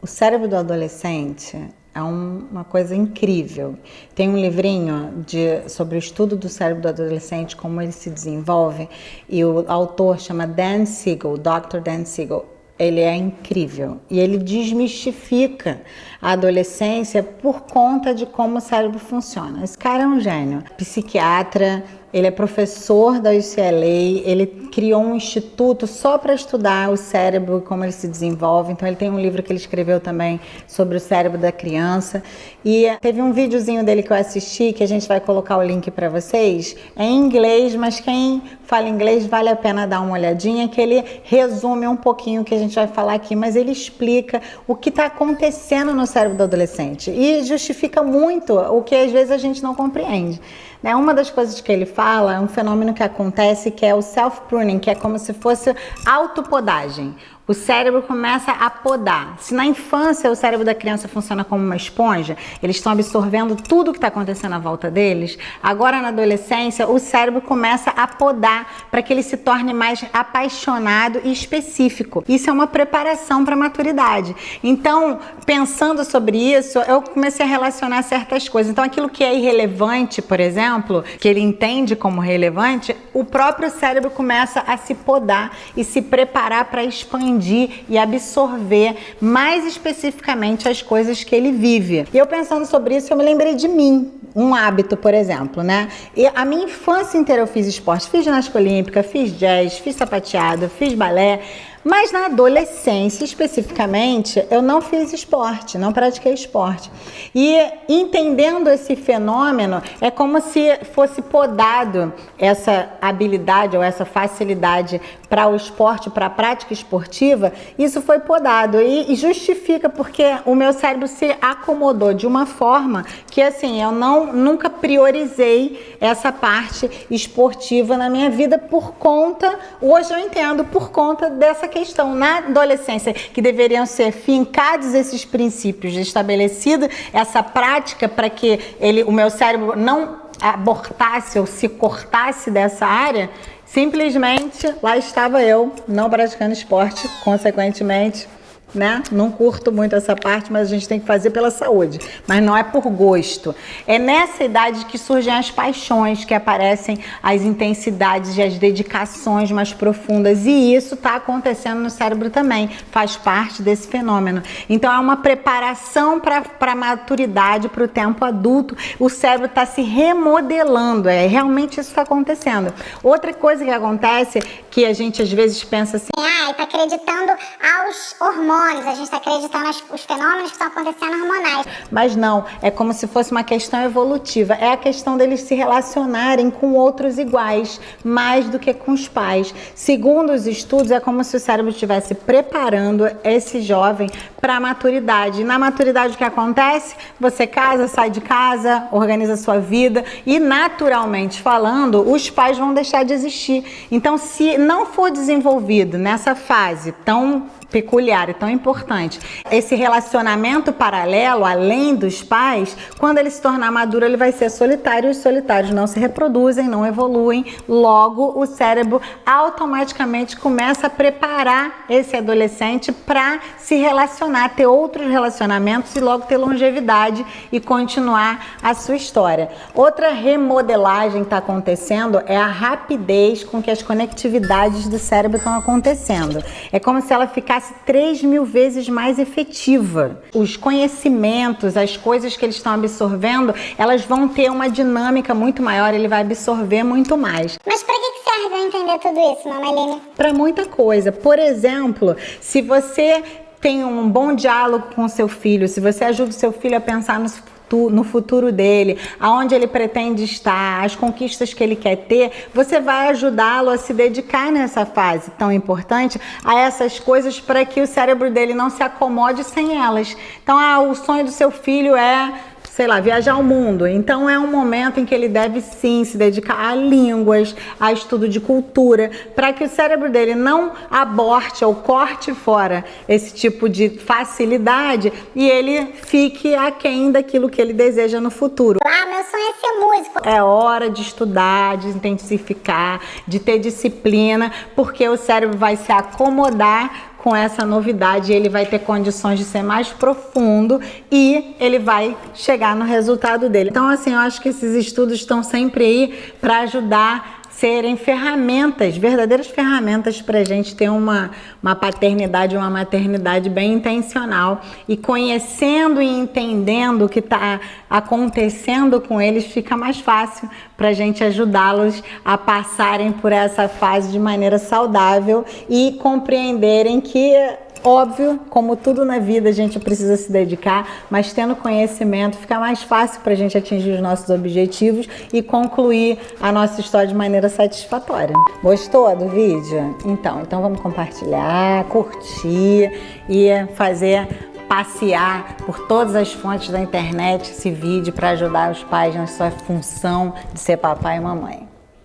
O cérebro do adolescente é uma coisa incrível. Tem um livrinho sobre o estudo do cérebro do adolescente, como ele se desenvolve, e o autor chama Dan Siegel, Dr. Dan Siegel. Ele é incrível e ele desmistifica a adolescência por conta de como o cérebro funciona. Esse cara é um gênio, psiquiatra, ele é professor da UCLA, ele criou um instituto só para estudar o cérebro e como ele se desenvolve. Então ele tem um livro que ele escreveu também sobre o cérebro da criança. E teve um videozinho dele que eu assisti, que a gente vai colocar o link para vocês. É em inglês, mas quem fala inglês vale a pena dar uma olhadinha, que ele resume um pouquinho o que a gente vai falar aqui, mas ele explica o que está acontecendo no cérebro do adolescente e justifica muito o que às vezes a gente não compreende. Uma das coisas que ele fala é um fenômeno que acontece, que é o self-pruning, que é como se fosse autopodagem. O cérebro começa a podar. Se na infância o cérebro da criança funciona como uma esponja, eles estão absorvendo tudo que está acontecendo à volta deles, agora na adolescência o cérebro começa a podar para que ele se torne mais apaixonado e específico. Isso é uma preparação para a maturidade. Então, pensando sobre isso, eu comecei a relacionar certas coisas. Então, aquilo que é irrelevante, por exemplo, que ele entende como relevante, o próprio cérebro começa a se podar e se preparar para expandir e absorver mais especificamente as coisas que ele vive. E eu pensando sobre isso, eu me lembrei de mim, um hábito, por exemplo, né? E a minha infância inteira eu fiz esporte, fiz ginástica olímpica, fiz jazz, fiz sapateado, fiz balé. Mas na adolescência, especificamente, eu não fiz esporte, não pratiquei esporte. E entendendo esse fenômeno, é como se fosse podado essa habilidade ou essa facilidade para o esporte, para a prática esportiva. Isso foi podado e justifica porque o meu cérebro se acomodou de uma forma que, assim, eu nunca priorizei essa parte esportiva na minha vida por conta, hoje eu entendo, por conta dessa questão. Na adolescência, que deveriam ser fincados esses princípios, estabelecido essa prática para que o meu cérebro não abortasse ou se cortasse dessa área, simplesmente lá estava eu, não praticando esporte, consequentemente, né? Não curto muito essa parte, mas a gente tem que fazer pela saúde, mas não é por gosto. É nessa idade que surgem as paixões, que aparecem as intensidades e as dedicações mais profundas, e isso está acontecendo no cérebro também, faz parte desse fenômeno. Então é uma preparação para a maturidade, para o tempo adulto. O cérebro está se remodelando, realmente isso está acontecendo. Outra coisa que acontece, que a gente às vezes pensa assim, está acreditando aos hormônios, a gente está acreditando os fenômenos que estão acontecendo hormonais. Mas não, é como se fosse uma questão evolutiva, é a questão deles se relacionarem com outros iguais, mais do que com os pais. Segundo os estudos, é como se o cérebro estivesse preparando esse jovem para a maturidade. E na maturidade o que acontece? Você casa, sai de casa, organiza a sua vida e, naturalmente falando, os pais vão deixar de existir. Então, se não for desenvolvido nessa fase tão peculiar e tão importante, esse relacionamento paralelo, além dos pais, quando ele se tornar maduro, ele vai ser solitário, e os solitários não se reproduzem, não evoluem, logo o cérebro automaticamente começa a preparar esse adolescente para se relacionar, ter outros relacionamentos e logo ter longevidade e continuar a sua história. Outra remodelagem que está acontecendo é a rapidez com que as conectividades do cérebro estão acontecendo. É como se ela ficasse 3.000 vezes mais efetiva. Os conhecimentos, as coisas que eles estão absorvendo, elas vão ter uma dinâmica muito maior, ele vai absorver muito mais. Mas para que serve eu entender tudo isso, Mamaline? Para muita coisa. Por exemplo, se você tem um bom diálogo com o seu filho, se você ajuda o seu filho a pensar no futuro dele, aonde ele pretende estar, as conquistas que ele quer ter, você vai ajudá-lo a se dedicar nessa fase tão importante a essas coisas para que o cérebro dele não se acomode sem elas. Então, o sonho do seu filho é, sei lá, viajar ao mundo. Então é um momento em que ele deve sim se dedicar a línguas, a estudo de cultura, para que o cérebro dele não aborte ou corte fora esse tipo de facilidade e ele fique aquém daquilo que ele deseja no futuro. Meu sonho é ser músico. É hora de estudar, de intensificar, de ter disciplina, porque o cérebro vai se acomodar com essa novidade, ele vai ter condições de ser mais profundo e ele vai chegar no resultado dele. Então, assim, eu acho que esses estudos estão sempre aí para ajudar serem ferramentas, verdadeiras ferramentas para a gente ter uma paternidade, uma maternidade bem intencional, e conhecendo e entendendo o que está acontecendo com eles, fica mais fácil para a gente ajudá-los a passarem por essa fase de maneira saudável e compreenderem que, óbvio, como tudo na vida, a gente precisa se dedicar, mas tendo conhecimento fica mais fácil para a gente atingir os nossos objetivos e concluir a nossa história de maneira satisfatória. Gostou do vídeo? Então vamos compartilhar, curtir e passear por todas as fontes da internet esse vídeo para ajudar os pais na sua função de ser papai e mamãe.